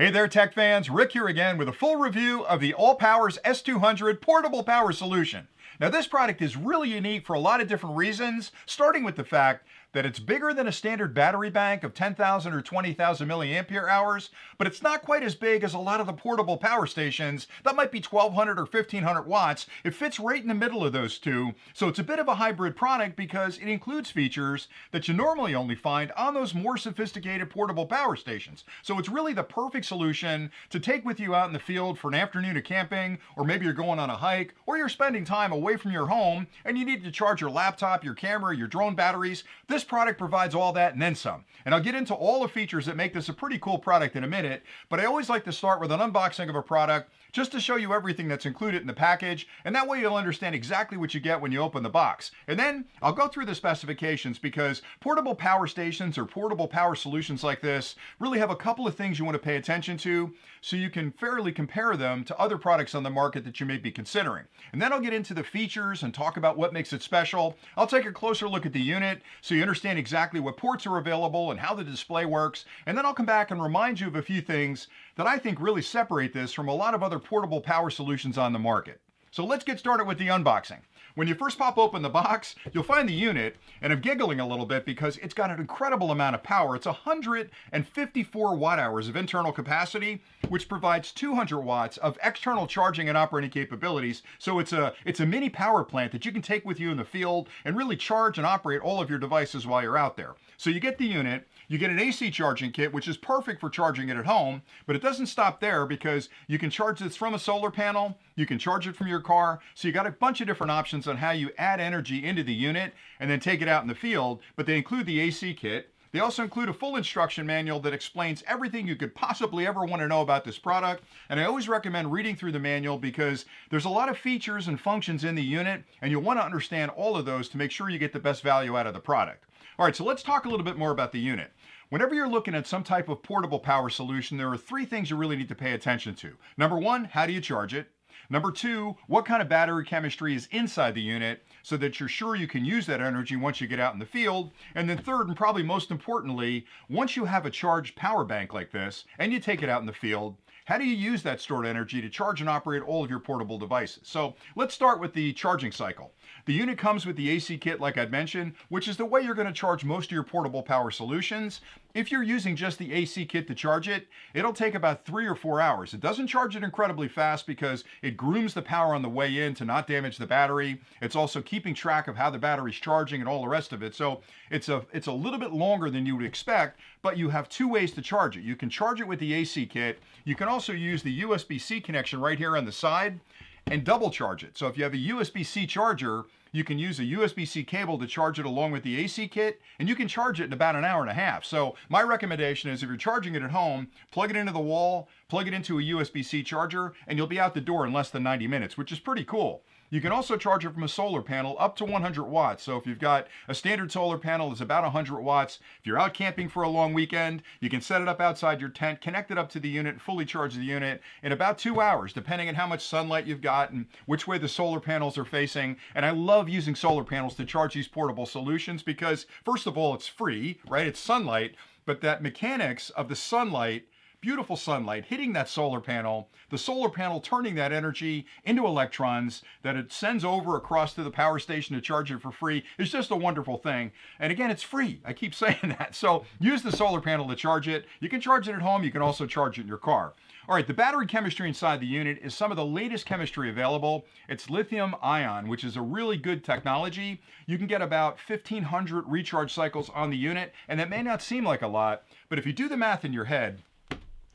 Hey there, tech fans. Rick here again with a full review of the Allpowers S200 portable power solution. Now, this product is really unique for a lot of different reasons, starting with the fact that it's bigger than a standard battery bank of 10,000 or 20,000 milliampere hours, but it's not quite as big as a lot of the portable power stations that might be 1,200 or 1,500 watts. It fits right in the middle of those two, so it's a bit of a hybrid product because it includes features that you normally only find on those more sophisticated portable power stations. So it's really the perfect solution to take with you out in the field for an afternoon of camping, or maybe you're going on a hike, or you're spending time away from your home and you need to charge your laptop, your camera, your drone batteries. This product provides all that and then some. And I'll get into all the features that make this a pretty cool product in a minute, but I always like to start with an unboxing of a product just to show you everything that's included in the package, and that way you'll understand exactly what you get when you open the box. And then I'll go through the specifications because portable power stations or portable power solutions like this really have a couple of things you want to pay attention to so you can fairly compare them to other products on the market that you may be considering. And then I'll get into the features and talk about what makes it special. I'll take a closer look at the unit so you understand exactly what ports are available and how the display works. And then I'll come back and remind you of a few things that I think really separate this from a lot of other portable power solutions on the market. So let's get started with the unboxing. When you first pop open the box, you'll find the unit, and I'm giggling a little bit because it's got an incredible amount of power. It's 154 watt hours of internal capacity, which provides 200 watts of external charging and operating capabilities. So it's a mini power plant that you can take with you in the field and really charge and operate all of your devices while you're out there. So you get the unit, you get an AC charging kit, which is perfect for charging it at home, but it doesn't stop there because you can charge this from a solar panel, you can charge it from your car, so you got a bunch of different options on how you add energy into the unit and then take it out in the field, but they include the AC kit. They also include a full instruction manual that explains everything you could possibly ever want to know about this product. And I always recommend reading through the manual because there's a lot of features and functions in the unit, and you'll want to understand all of those to make sure you get the best value out of the product. All right, so let's talk a little bit more about the unit. Whenever you're looking at some type of portable power solution, there are three things you really need to pay attention to. Number one, how do you charge it? Number two, what kind of battery chemistry is inside the unit so that you're sure you can use that energy once you get out in the field? And then third, and probably most importantly, once you have a charged power bank like this and you take it out in the field, how do you use that stored energy to charge and operate all of your portable devices? So let's start with the charging cycle. The unit comes with the AC kit, like I'd mentioned, which is the way you're going to charge most of your portable power solutions. If you're using just the AC kit to charge it, it'll take about 3 or 4 hours. It doesn't charge it incredibly fast because it grooms the power on the way in to not damage the battery. It's also keeping track of how the battery's charging and all the rest of it. So it's a little bit longer than you would expect, but you have two ways to charge it. You can charge it with the AC kit. You can also use the USB-C connection right here on the side and double charge it. So if you have a USB-C charger, you can use a USB-C cable to charge it along with the AC kit, and you can charge it in about an hour and a half. So my recommendation is if you're charging it at home, plug it into the wall, plug it into a USB-C charger, and you'll be out the door in less than 90 minutes, which is pretty cool. You can also charge it from a solar panel up to 100 watts. So if you've got a standard solar panel that's about 100 watts, if you're out camping for a long weekend, you can set it up outside your tent, connect it up to the unit, fully charge the unit in about 2 hours, depending on how much sunlight you've got and which way the solar panels are facing. And I love using solar panels to charge these portable solutions because, first of all, it's free, right? It's sunlight, but that mechanics of the sunlight, beautiful sunlight hitting that solar panel, the solar panel turning that energy into electrons that it sends over across to the power station to charge it for free is just a wonderful thing. And again, it's free. I keep saying that. So use the solar panel to charge it. You can charge it at home. You can also charge it in your car. All right, the battery chemistry inside the unit is some of the latest chemistry available. It's lithium ion, which is a really good technology. You can get about 1,500 recharge cycles on the unit, and that may not seem like a lot, but if you do the math in your head,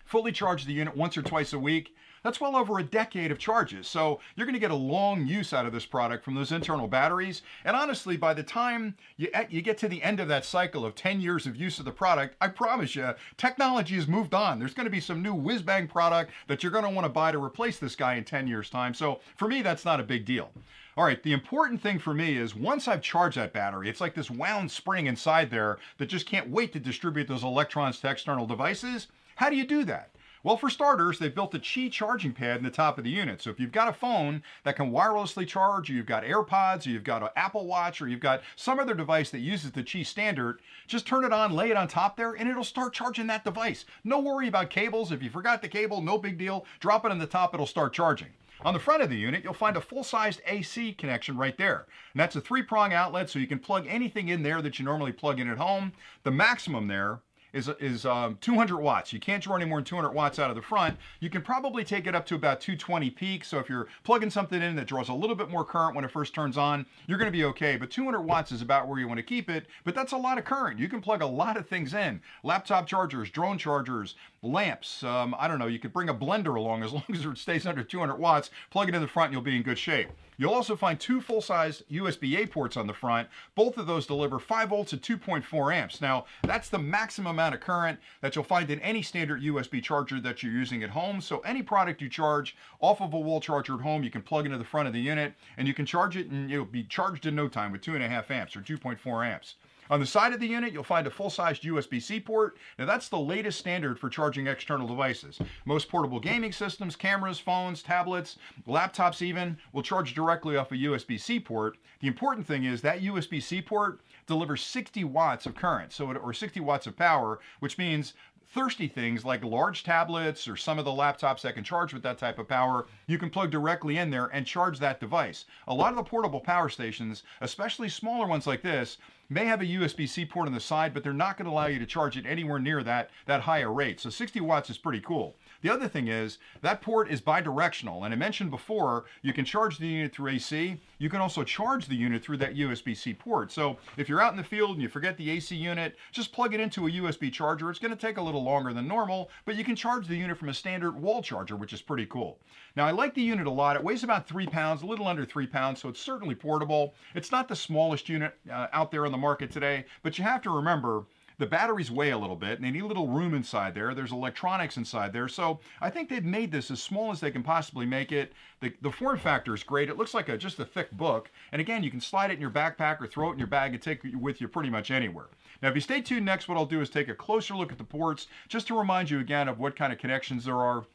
fully charge the unit once or twice a week, that's well over a decade of charges. So you're going to get a long use out of this product from those internal batteries. And honestly, by the time you get to the end of that cycle of 10 years of use of the product, I promise you, technology has moved on. There's going to be some new whiz-bang product that you're going to want to buy to replace this guy in 10 years' time. So for me, that's not a big deal. All right, the important thing for me is once I've charged that battery, it's like this wound spring inside there that just can't wait to distribute those electrons to external devices. How do you do that? Well, for starters, they've built a Qi charging pad in the top of the unit. So if you've got a phone that can wirelessly charge, or you've got AirPods, or you've got an Apple Watch, or you've got some other device that uses the Qi standard, just turn it on, lay it on top there, and it'll start charging that device. No worry about cables. If you forgot the cable, no big deal. Drop it on the top, it'll start charging. On the front of the unit, you'll find a full-sized AC connection right there. And that's a 3-prong outlet, so you can plug anything in there that you normally plug in at home. The maximum there is 200 watts. You can't draw any more than 200 watts out of the front. You can probably take it up to about 220 peak. So if you're plugging something in that draws a little bit more current when it first turns on, you're going to be okay. But 200 watts is about where you want to keep it. But that's a lot of current. You can plug a lot of things in. Laptop chargers, drone chargers, lamps. I don't know. You could bring a blender along as long as it stays under 200 watts. Plug it in the front and you'll be in good shape. You'll also find 2 full-size USB-A ports on the front. Both of those deliver 5 volts at 2.4 amps. Now, that's the maximum amount of current that you'll find in any standard USB charger that you're using at home. So any product you charge off of a wall charger at home, you can plug into the front of the unit, and you can charge it, and it'll be charged in no time with 2.5 amps or 2.4 amps. On the side of the unit, you'll find a full-sized USB-C port. Now that's the latest standard for charging external devices. Most portable gaming systems, cameras, phones, tablets, laptops even, will charge directly off a USB-C port. The important thing is that USB-C port delivers 60 watts of current, or 60 watts of power, which means thirsty things like large tablets or some of the laptops that can charge with that type of power, you can plug directly in there and charge that device. A lot of the portable power stations, especially smaller ones like this, may have a USB-C port on the side, but they're not going to allow you to charge it anywhere near that higher rate. So 60 watts is pretty cool. The other thing is that port is bidirectional. And I mentioned before, you can charge the unit through AC. You can also charge the unit through that USB-C port. So if you're out in the field and you forget the AC unit, just plug it into a USB charger. It's going to take a little longer than normal, but you can charge the unit from a standard wall charger, which is pretty cool. Now, I like the unit a lot. It weighs about 3 pounds, a little under 3 pounds, so it's certainly portable. It's not the smallest unit out there on the market today, but you have to remember the batteries weigh a little bit and they need a little room inside there. There's electronics inside there. So I think they've made this as small as they can possibly make it. The form factor is great. It looks like just a thick book. And again, you can slide it in your backpack or throw it in your bag and take it with you pretty much anywhere. Now, if you stay tuned next, what I'll do is take a closer look at the ports just to remind you again of what kind of connections there are.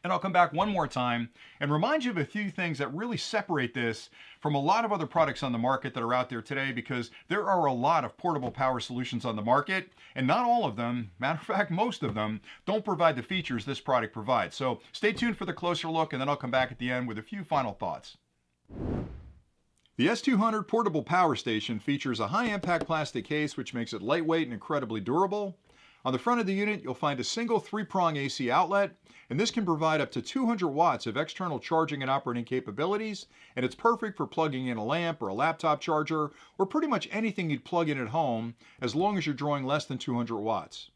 And I'll come back one more time and remind you of a few things that really separate this from a lot of other products on the market that are out there today, because there are a lot of portable power solutions on the market, and not all of them, matter of fact, most of them, don't provide the features this product provides. So stay tuned for the closer look, and then I'll come back at the end with a few final thoughts. The S200 portable power station features a high-impact plastic case, which makes it lightweight and incredibly durable. On the front of the unit, you'll find a single 3-prong AC outlet, and this can provide up to 200 watts of external charging and operating capabilities, and it's perfect for plugging in a lamp or a laptop charger, or pretty much anything you'd plug in at home, as long as you're drawing less than 200 watts.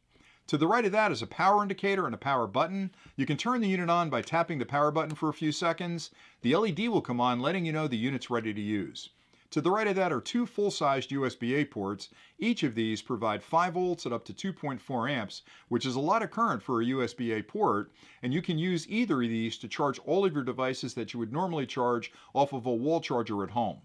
To the right of that is a power indicator and a power button. You can turn the unit on by tapping the power button for a few seconds. The LED will come on, letting you know the unit's ready to use. To the right of that are 2 full-sized USB-A ports. Each of these provide 5 volts at up to 2.4 amps, which is a lot of current for a USB-A port, and you can use either of these to charge all of your devices that you would normally charge off of a wall charger at home.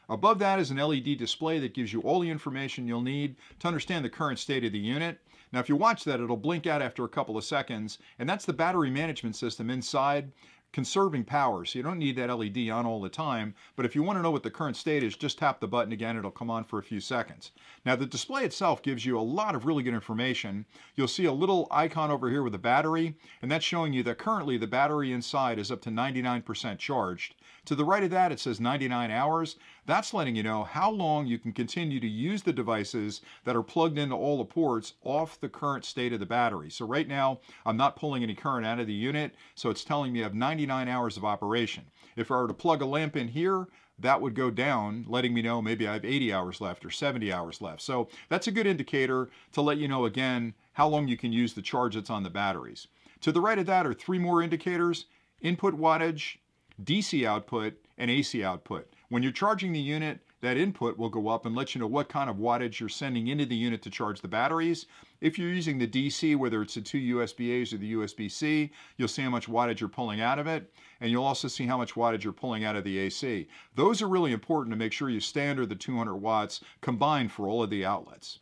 Above that is an LED display that gives you all the information you'll need to understand the current state of the unit. Now, if you watch that, it'll blink out after a couple of seconds, and that's the battery management system inside, conserving power, so you don't need that LED on all the time. But if you want to know what the current state is, just tap the button again, it'll come on for a few seconds. Now, the display itself gives you a lot of really good information. You'll see a little icon over here with a battery, and that's showing you that currently the battery inside is up to 99% charged. To the right of that, it says 99 hours. That's letting you know how long you can continue to use the devices that are plugged into all the ports off the current state of the battery. So right now, I'm not pulling any current out of the unit, so it's telling me I have 99 hours of operation. If I were to plug a lamp in here, that would go down, letting me know maybe I have 80 hours left or 70 hours left. So that's a good indicator to let you know, again, how long you can use the charge that's on the batteries. To the right of that are 3 more indicators: input wattage, DC output, and AC output. When you're charging the unit, that input will go up and let you know what kind of wattage you're sending into the unit to charge the batteries. If you're using the DC, whether it's the 2 USB-As or the USB-C, you'll see how much wattage you're pulling out of it, and you'll also see how much wattage you're pulling out of the AC. Those are really important to make sure you stay under the 200 watts combined for all of the outlets.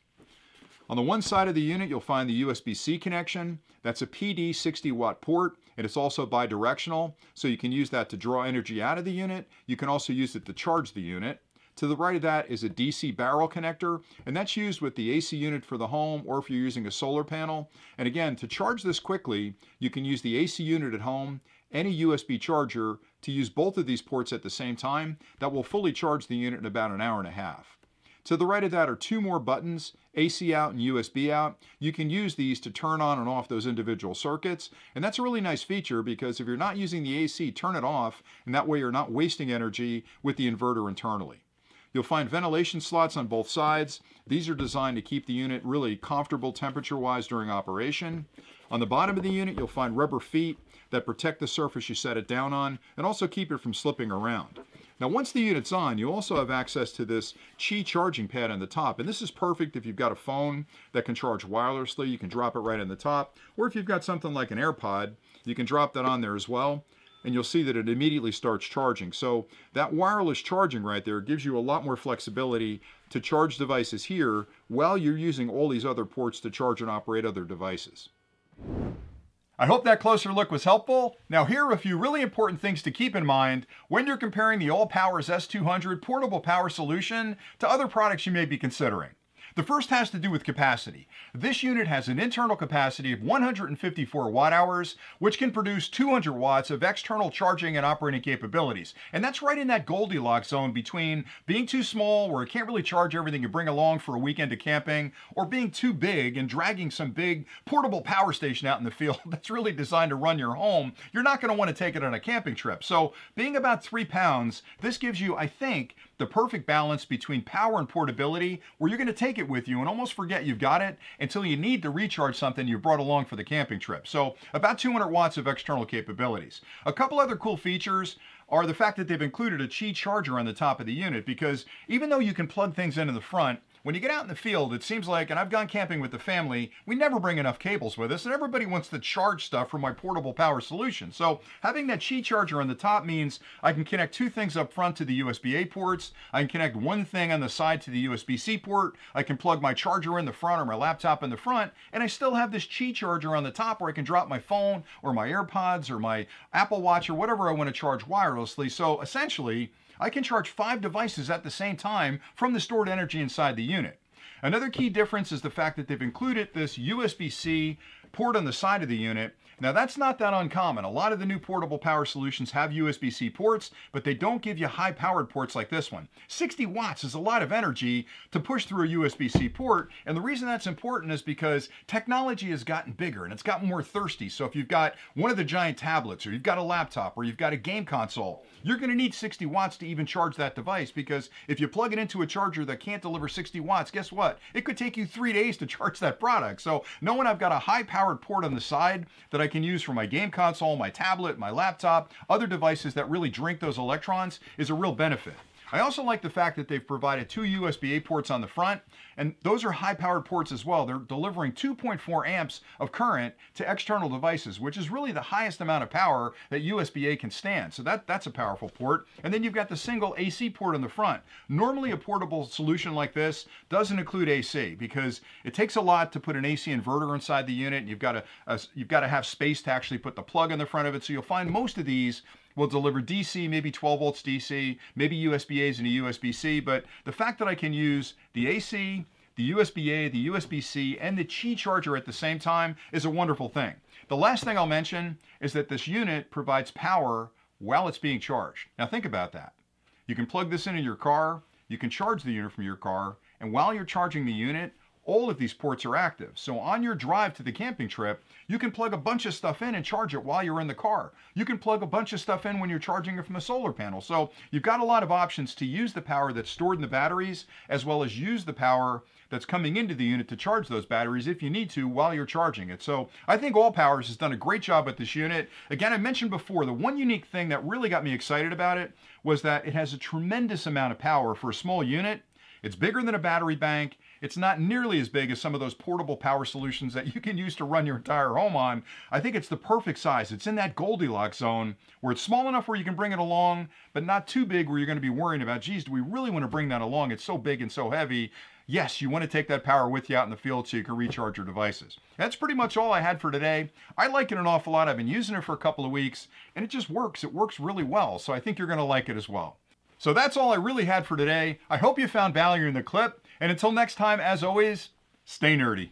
On the one side of the unit, you'll find the USB-C connection. That's a PD 60 watt port, and it's also bidirectional, so you can use that to draw energy out of the unit. You can also use it to charge the unit. To the right of that is a DC barrel connector, and that's used with the AC unit for the home or if you're using a solar panel. And again, to charge this quickly, you can use the AC unit at home and a USB charger to use both of these ports at the same time. That will fully charge the unit in about an hour and a half. To the right of that are two more buttons, AC out and USB out. You can use these to turn on and off those individual circuits, and that's a really nice feature because if you're not using the AC, turn it off, and that way you're not wasting energy with the inverter internally. You'll find ventilation slots on both sides. These are designed to keep the unit really comfortable temperature-wise during operation. On the bottom of the unit, you'll find rubber feet that protect the surface you set it down on and also keep it from slipping around. Now, once the unit's on, you also have access to this Qi charging pad on the top, and this is perfect if you've got a phone that can charge wirelessly. You can drop it right on the top, or if you've got something like an AirPod, you can drop that on there as well, and you'll see that it immediately starts charging. So that wireless charging right there gives you a lot more flexibility to charge devices here while you're using all these other ports to charge and operate other devices. I hope that closer look was helpful. Now here are a few really important things to keep in mind when you're comparing the Allpowers S200 portable power solution to other products you may be considering. The first has to do with capacity. This unit has an internal capacity of 154 watt hours, which can produce 200 watts of external charging and operating capabilities. And that's right in that Goldilocks zone between being too small, where it can't really charge everything you bring along for a weekend of camping, or being too big and dragging some big portable power station out in the field that's really designed to run your home. You're not going to want to take it on a camping trip. So being about 3 pounds, this gives you, I think, the perfect balance between power and portability, where you're going to take it with you and almost forget you've got it until you need to recharge something you brought along for the camping trip. So about 200 watts of external capabilities. A couple other cool features are the fact that they've included a Qi charger on the top of the unit, because even though you can plug things into the front, when you get out in the field, it seems like, and I've gone camping with the family, we never bring enough cables with us, and everybody wants to charge stuff from my portable power solution. So having that Qi charger on the top means I can connect two things up front to the USB-A ports, I can connect one thing on the side to the USB-C port, I can plug my charger in the front or my laptop in the front, and I still have this Qi charger on the top where I can drop my phone or my AirPods or my Apple Watch or whatever I want to charge wirelessly. So essentially, I can charge 5 devices at the same time from the stored energy inside the unit. Another key difference is the fact that they've included this USB-C port on the side of the unit. Now that's not that uncommon. A lot of the new portable power solutions have USB-C ports, but they don't give you high-powered ports like this one. 60 watts is a lot of energy to push through a USB-C port, and the reason that's important is because technology has gotten bigger and it's gotten more thirsty. So if you've got one of the giant tablets, or you've got a laptop, or you've got a game console, you're going to need 60 watts to even charge that device, because if you plug it into a charger that can't deliver 60 watts, guess what? It could take you 3 days to charge that product. So knowing I've got a high-powered port on the side that I can use for my game console, my tablet, my laptop, other devices that really drink those electrons is a real benefit. I also like the fact that they've provided 2 USB-A ports on the front, and those are high-powered ports as well. They're delivering 2.4 amps of current to external devices, which is really the highest amount of power that USB-A can stand. So that's a powerful port. And then you've got the single AC port on the front. Normally a portable solution like this doesn't include AC because it takes a lot to put an AC inverter inside the unit, and you've got to have space to actually put the plug in the front of it. So you'll find most of these will deliver DC, maybe 12 volts DC, maybe USB-A's and a USB-C, but the fact that I can use the AC, the USB-A, the USB-C, and the Qi charger at the same time is a wonderful thing. The last thing I'll mention is that this unit provides power while it's being charged. Now think about that. You can plug this into your car, you can charge the unit from your car, and while you're charging the unit, all of these ports are active. So on your drive to the camping trip, you can plug a bunch of stuff in and charge it while you're in the car. You can plug a bunch of stuff in when you're charging it from a solar panel. So you've got a lot of options to use the power that's stored in the batteries, as well as use the power that's coming into the unit to charge those batteries if you need to while you're charging it. So I think Allpowers has done a great job with this unit. Again, I mentioned before, the one unique thing that really got me excited about it was that it has a tremendous amount of power for a small unit. It's bigger than a battery bank, It's not nearly as big as some of those portable power solutions that you can use to run your entire home on. I think it's the perfect size. It's in that Goldilocks zone where it's small enough where you can bring it along, but not too big where you're going to be worrying about, geez, do we really want to bring that along? It's so big and so heavy. Yes, you want to take that power with you out in the field so you can recharge your devices. That's pretty much all I had for today. I like it an awful lot. I've been using it for a couple of weeks, and it just works. It works really well, so I think you're going to like it as well. So that's all I really had for today. I hope you found value in the clip, and until next time, as always, stay nerdy.